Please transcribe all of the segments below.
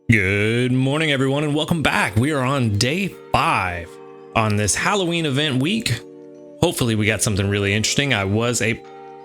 Good morning, everyone, and welcome back. We are on day 5 on this Halloween event week. Hopefully we got something really interesting. I was a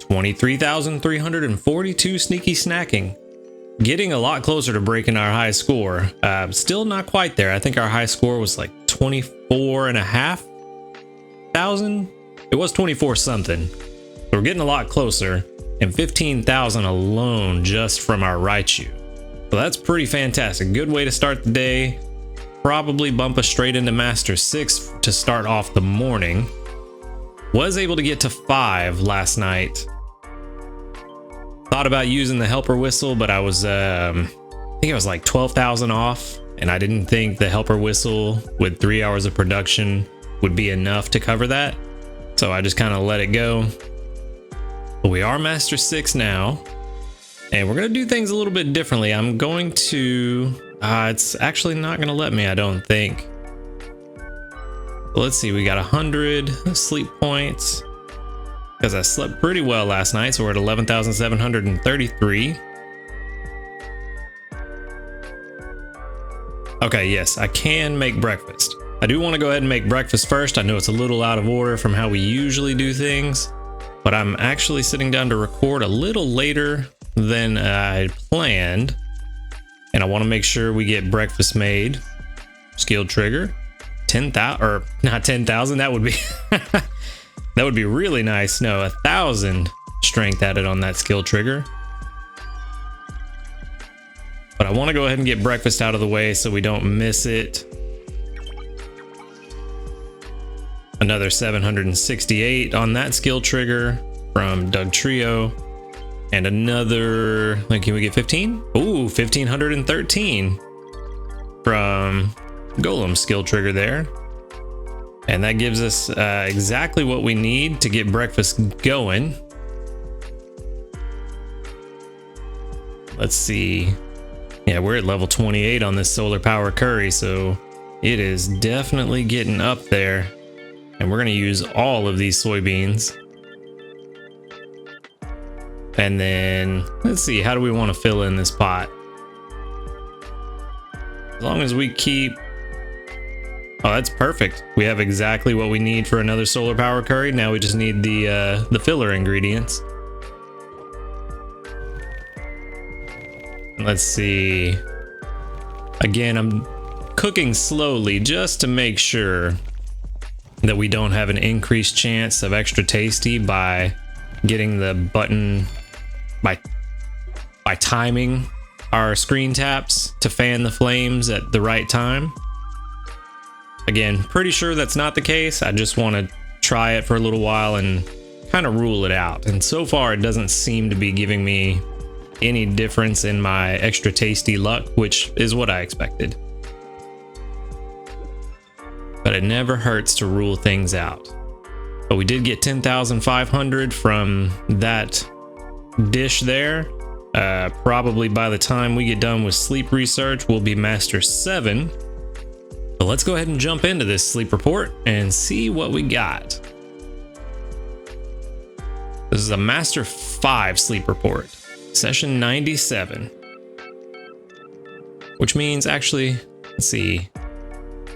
23,342 sneaky snacking, getting a lot closer to breaking our high score. Still not quite there. I think our high score was like 24,500. It was 24 something. So we're getting a lot closer, and 15,000 alone just from our Raichu. So that's pretty fantastic. Good way to start the day. Probably bump us straight into Master 6 to start off the morning. Was able to get to 5 last night. Thought about using the helper whistle, but I was, I think it was like 12,000 off. And I didn't think the helper whistle with 3 hours of production would be enough to cover that. So I just kind of let it go. But we are Master 6 now. And we're going to do things a little bit differently. I'm going to... it's actually not going to let me, I don't think. Let's see, we got 100 sleep points. Because I slept pretty well last night, so we're at 11,733. Okay, yes, I can make breakfast. I do want to go ahead and make breakfast first. I know it's a little out of order from how we usually do things. But I'm actually sitting down to record a little later than I planned, and I want to make sure we get breakfast made. Skill trigger 10,000, or not 10,000, that would be that would be really nice. No, 1,000 strength added on that skill trigger. But I want to go ahead and get breakfast out of the way so we don't miss it. Another 768 on that skill trigger from Dugtrio. And another, like, can we get 15? Ooh, 1,513 from Golem skill trigger there. And that gives us exactly what we need to get breakfast going. Let's see. Yeah, we're at level 28 on this solar power curry, so it is definitely getting up there. And we're going to use all of these soybeans. And then, let's see, how do we want to fill in this pot? As long as we keep... Oh, that's perfect. We have exactly what we need for another solar power curry. Now we just need the filler ingredients. Let's see. Again, I'm cooking slowly just to make sure that we don't have an increased chance of extra tasty by getting the button... by timing our screen taps to fan the flames at the right time. Again, pretty sure that's not the case. I just want to try it for a little while and kind of rule it out. And so far, it doesn't seem to be giving me any difference in my extra tasty luck, which is what I expected. But it never hurts to rule things out. But we did get 10,500 from that dish there. Probably by the time we get done with sleep research, we'll be Master 7. So let's go ahead and jump into this sleep report and see what we got. This is a Master 5 sleep report, session 97. Which means, actually, let's see.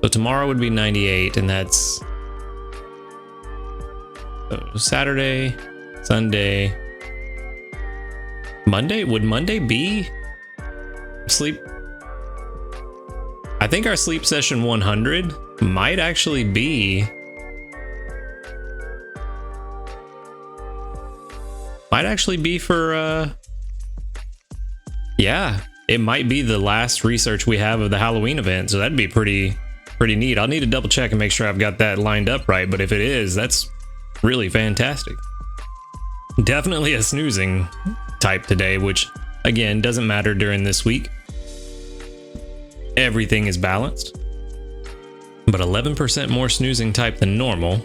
So tomorrow would be 98, and that's Saturday, Sunday, Monday. Would Monday be sleep? I think our sleep session 100 might actually be for yeah, it might be the last research we have of the Halloween event, so that'd be pretty neat. I'll need to double check and make sure I've got that lined up right, but if it is, that's really fantastic. Definitely a snoozing type today, which again doesn't matter during this week. Everything is balanced, but 11% more snoozing type than normal.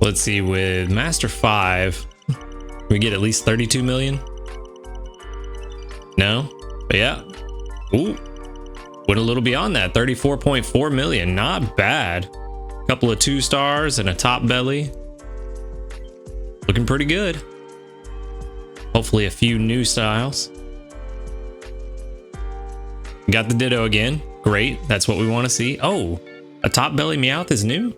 Let's see, with Master 5, we get at least 32 million. No, but yeah. Ooh, went a little beyond that, 34.4 million. Not bad. Couple of 2 stars and a top belly. Looking pretty good. Hopefully a few new styles. Got the Ditto again. Great. That's what we want to see. Oh, a top belly Meowth is new.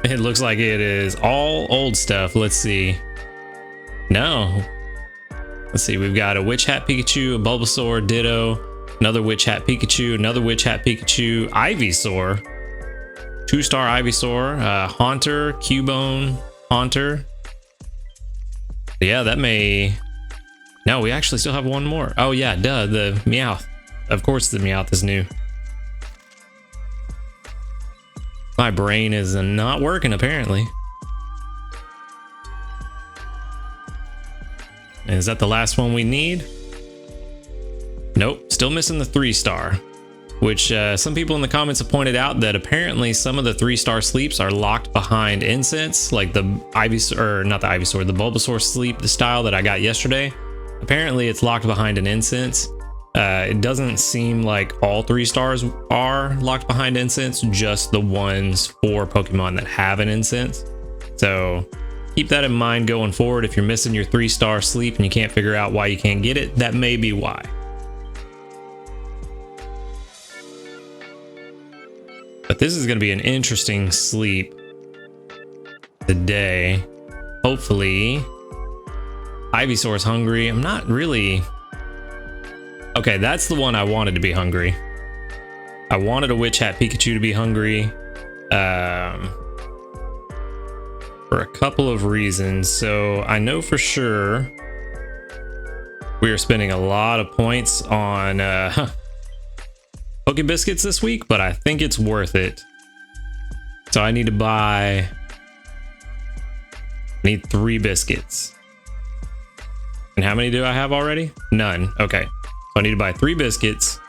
It looks like it is all old stuff. Let's see. No. Let's see. We've got a Witch Hat Pikachu, a Bulbasaur, Ditto, another Witch Hat Pikachu, another Witch Hat Pikachu, Ivysaur, 2-star Ivysaur, Haunter, Cubone, Haunter. Yeah, that may... No, we actually still have one more. Oh yeah, duh, the Meowth. Of course the Meowth is new. My brain is not working, apparently. Is that the last one we need? Nope, still missing the 3-star. Which some people in the comments have pointed out that apparently some of the 3-star sleeps are locked behind incense, like the Ivysaur, or not the Ivysaur, the Bulbasaur sleep, the style that I got yesterday. Apparently it's locked behind an incense. It doesn't seem like all 3-stars are locked behind incense, just the ones for Pokemon that have an incense. So keep that in mind going forward. If you're missing your 3-star sleep and you can't figure out why you can't get it, that may be why. But this is going to be an interesting sleep today. Hopefully Ivysaur's hungry. I'm not really... Okay, that's the one I wanted to be hungry. I wanted a Witch Hat Pikachu to be hungry. For a couple of reasons. So I know for sure we are spending a lot of points on Poke Biscuits this week, but I think it's worth it. So I need to buy... I need 3 biscuits. And how many do I have already? None. Okay. So I need to buy 3 biscuits.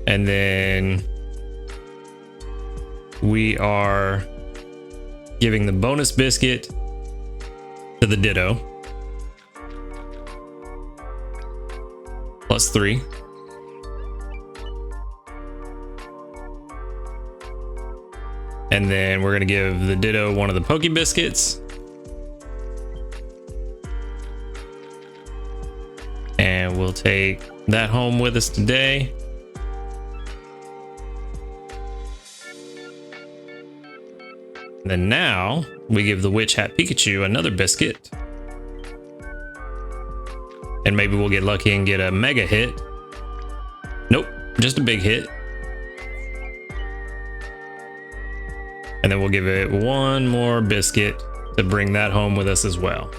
And then we are giving the bonus biscuit to the Ditto. Plus 3. And then we're going to give the Ditto one of the Poke Biscuits. And we'll take that home with us today. And then now we give the Witch Hat Pikachu another biscuit. And maybe we'll get lucky and get a mega hit. Nope, just a big hit. And then we'll give it one more biscuit to bring that home with us as well.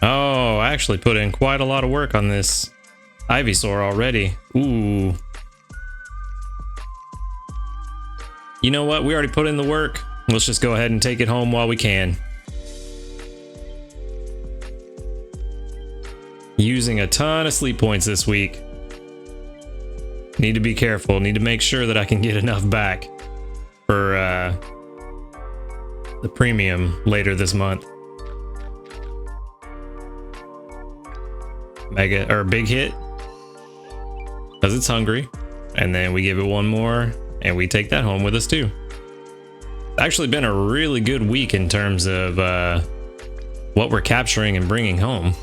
Oh, I actually put in quite a lot of work on this Ivysaur already. Ooh. You know what? We already put in the work. Let's just go ahead and take it home while we can. Using a ton of sleep points this week. Need to be careful. Need to make sure that I can get enough back for the premium later this month. Mega or big hit because it's hungry, and then we give it one more and we take that home with us too. It's actually been a really good week in terms of what we're capturing and bringing home.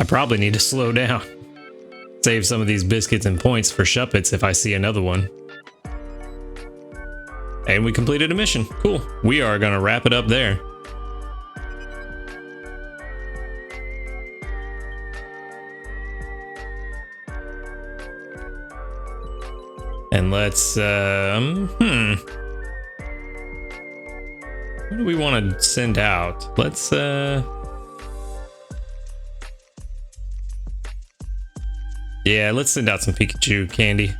I probably need to slow down, save some of these biscuits and points for Shuppets if I see another one. And we completed a mission. Cool. We are gonna wrap it up there. And let's, what do we want to send out? Let's, yeah, let's send out some Pikachu candy.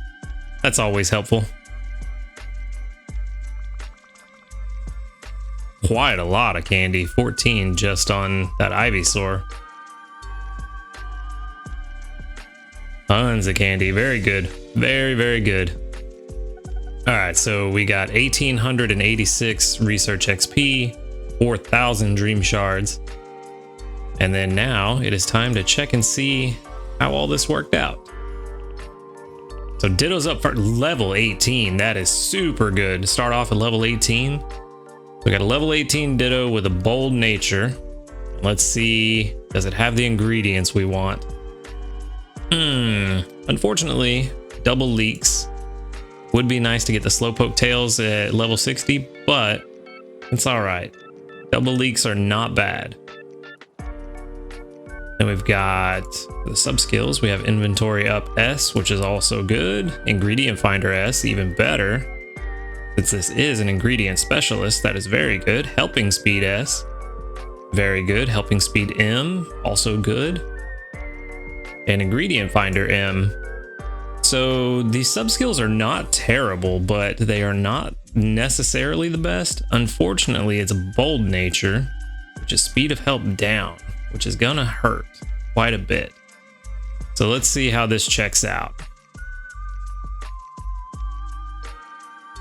That's always helpful. Quite a lot of candy, 14 just on that Ivysaur. Tons of candy, very good. Very, very good. All right, so we got 1,886 research XP, 4,000 dream shards. And then now it is time to check and see how all this worked out. So Ditto's up for level 18. That is super good to start off at level 18. We got a level 18 Ditto with a bold nature. Let's see, does it have the ingredients we want? Unfortunately, double leaks. Would be nice to get the Slowpoke tails at level 60, but it's all right. Double leaks are not bad. Then we've got the sub skills. We have inventory up S, which is also good. Ingredient finder S, even better. Since this is an ingredient specialist, that is very good. Helping speed S, very good. Helping speed M, also good. And ingredient finder M. So these sub skills are not terrible, but they are not necessarily the best. Unfortunately, it's a bold nature, which is speed of help down, which is gonna hurt quite a bit. So let's see how this checks out.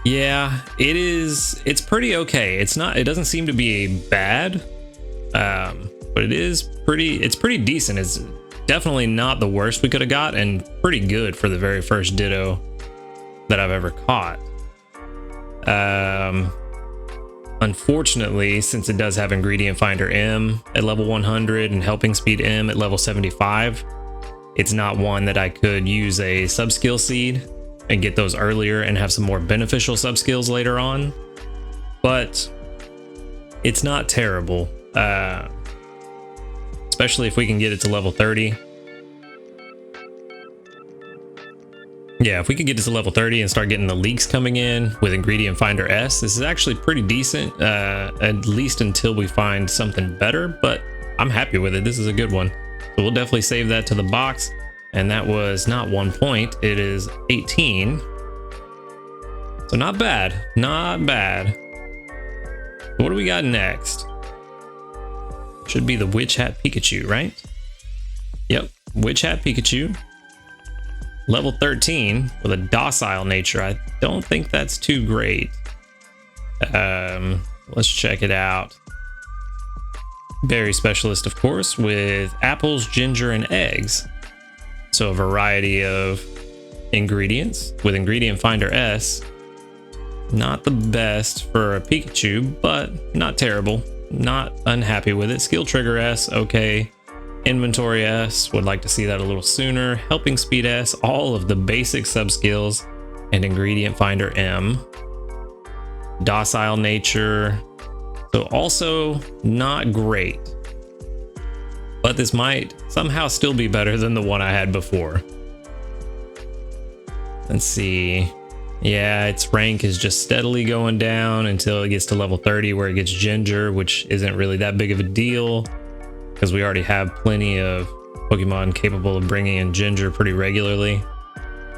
Yeah, it's pretty okay. It doesn't seem to be bad, but it's pretty decent. It's definitely not the worst we could have got, and pretty good for the very first Ditto that I've ever caught. Unfortunately, since it does have ingredient finder M at level 100 and helping speed M at level 75, it's not one that I could use a sub skill seed and get those earlier and have some more beneficial sub skills later on. But it's not terrible, especially if we can get it to level 30. Yeah, if we could get it to level 30 and start getting the leaks coming in with ingredient finder S, this is actually pretty decent, at least until we find something better, but I'm happy with it. This is a good one. So we'll definitely save that to the box. And that was not 1 point, it is 18. So not bad, not bad. What do we got next? Should be the Witch Hat Pikachu, right? Yep, Witch Hat Pikachu. Level 13 with a docile nature. I don't think that's too great. Let's check it out. Berry specialist, of course, with apples, ginger, and eggs. So a variety of ingredients with ingredient finder S. Not the best for a Pikachu, but not terrible. Not unhappy with it. Skill trigger S, okay. Inventory S, would like to see that a little sooner. Helping speed S, all of the basic sub skills, and ingredient finder M. Docile nature, so also not great, but this might somehow still be better than the one I had before. Let's see. Yeah, its rank is just steadily going down until it gets to level 30 where it gets ginger, which isn't really that big of a deal because we already have plenty of Pokemon capable of bringing in ginger pretty regularly.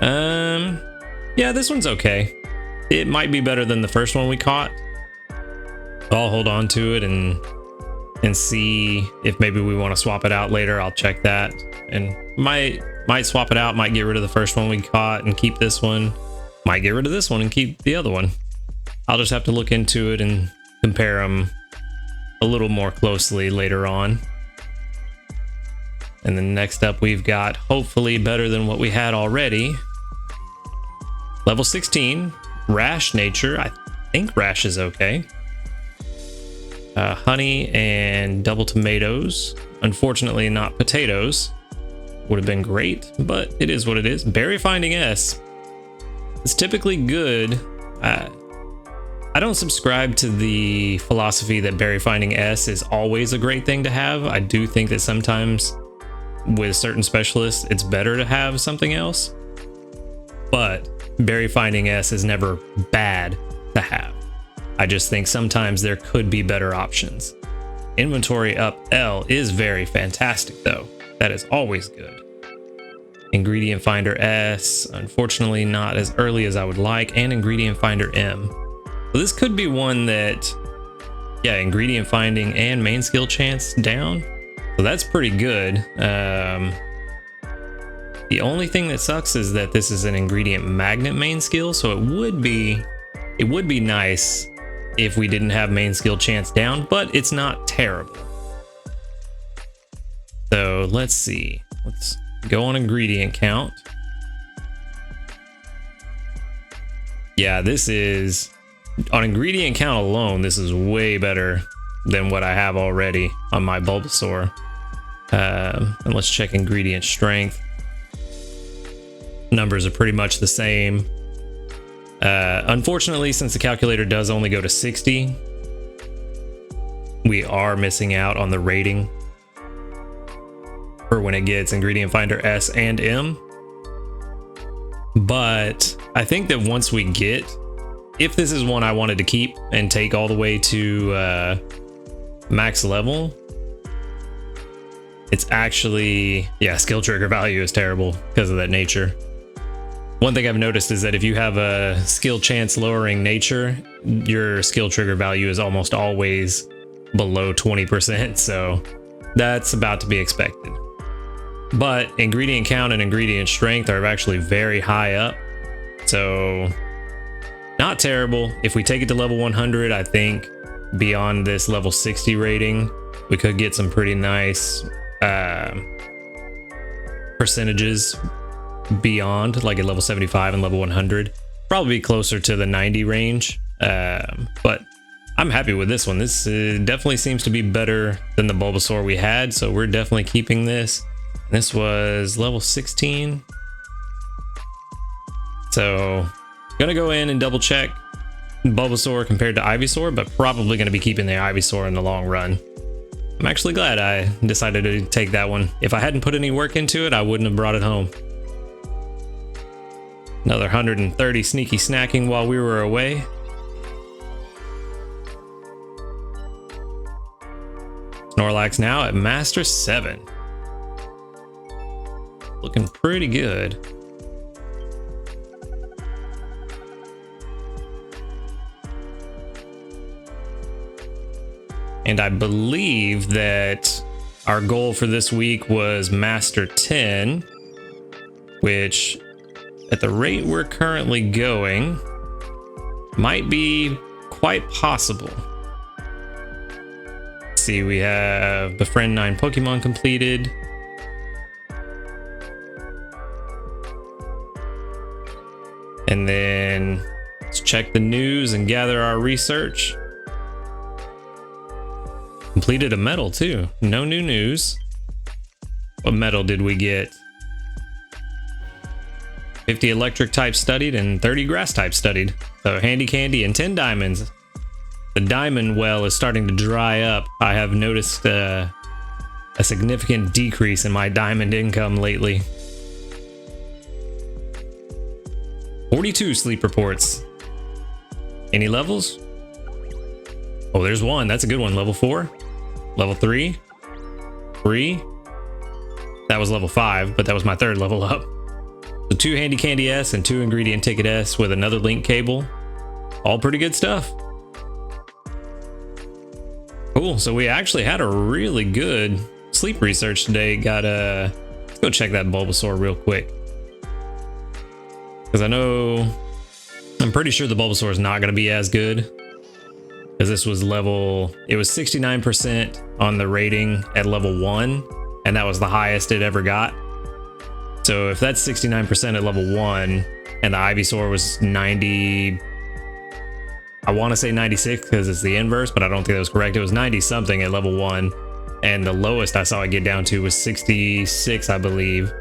Yeah, this one's okay. It might be better than the first one we caught. I'll hold on to it and see if maybe we want to swap it out later. I'll check that and might swap it out, might get rid of the first one we caught and keep this one. Might get rid of this one and keep the other one. I'll just have to look into it and compare them a little more closely later on. And then next up we've got, hopefully better than what we had already, level 16, Rash nature. I think Rash is okay. Honey and double tomatoes. Unfortunately not potatoes. Would have been great, but it is what it is. Berry finding S. It's typically good. I don't subscribe to the philosophy that berry finding S is always a great thing to have. I do think that sometimes with certain specialists, it's better to have something else. But berry finding S is never bad to have. I just think sometimes there could be better options. Inventory up L is very fantastic though. That is always good. Ingredient finder S, unfortunately not as early as I would like, and ingredient finder M. So this could be one that, yeah, ingredient finding and main skill chance down. So that's pretty good. The only thing that sucks is that this is an ingredient magnet main skill, so it would be nice if we didn't have main skill chance down, but it's not terrible. So let's see. Let's go on ingredient count. Yeah, this is on ingredient count alone. This is way better than what I have already on my Bulbasaur. And let's check ingredient strength. Numbers are pretty much the same. Unfortunately, since the calculator does only go to 60, we are missing out on the rating for when it gets ingredient finder S and M. But I think that once we get, if this is one I wanted to keep and take all the way to max level, it's actually, yeah, skill trigger value is terrible because of that nature. One thing I've noticed is that if you have a skill chance lowering nature, your skill trigger value is almost always below 20%, so that's about to be expected. But ingredient count and ingredient strength are actually very high up, so not terrible. If we take it to level 100, I think beyond this level 60 rating, we could get some pretty nice percentages beyond, like at level 75 and level 100. Probably closer to the 90 range, but I'm happy with this one. This definitely seems to be better than the Bulbasaur we had, so we're definitely keeping this. This was level 16. So gonna go in and double check Bulbasaur compared to Ivysaur, but probably gonna be keeping the Ivysaur in the long run. I'm actually glad I decided to take that one. If I hadn't put any work into it, I wouldn't have brought it home. Another 130 sneaky snacking while we were away. Snorlax now at Master 7. Looking pretty good. And I believe that our goal for this week was Master 10, which at the rate we're currently going might be quite possible. Let's see, we have befriend 9 Pokemon completed. And then let's check the news and gather our research. Completed a medal too. No new news. What medal did we get? 50 electric type studied and 30 grass type studied. So handy candy and 10 diamonds. The diamond well is starting to dry up. I have noticed a significant decrease in my diamond income lately. 42 sleep reports. Any levels? Oh, there's one. That's a good one. Level 4. Level 3. 3. That was level 5, but that was my third level up. So 2 Handy Candy S and 2 Ingredient Ticket S with another link cable. All pretty good stuff. Cool. So we actually had a really good sleep research today. Let's go check that Bulbasaur real quick. Because I'm pretty sure the Bulbasaur is not going to be as good. Because this was it was 69% on the rating at level 1, and that was the highest it ever got. So if that's 69% at level 1, and the Ivysaur was 90, I want to say 96 because it's the inverse, but I don't think that was correct. It was 90 something at level 1, and the lowest I saw it get down to was 66, I believe,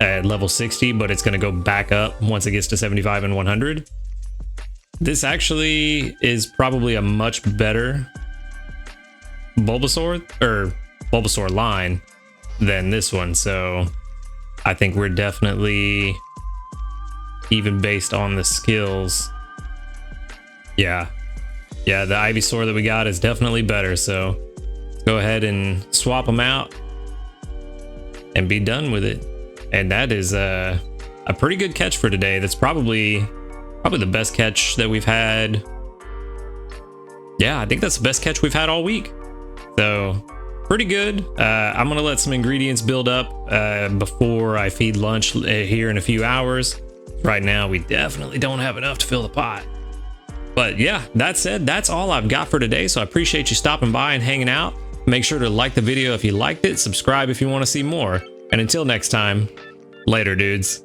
at level 60, but it's going to go back up once it gets to 75 and 100. This actually is probably a much better Bulbasaur line than this one, so I think we're definitely, even based on the skills, yeah, the Ivysaur that we got is definitely better, so let's go ahead and swap them out and be done with it. And that is a pretty good catch for today. That's probably the best catch that we've had. Yeah, I think that's the best catch we've had all week. So pretty good. I'm gonna let some ingredients build up before I feed lunch here in a few hours. Right now, we definitely don't have enough to fill the pot. But yeah, that said, that's all I've got for today. So I appreciate you stopping by and hanging out. Make sure to like the video if you liked it, subscribe if you want to see more. And until next time, later, dudes.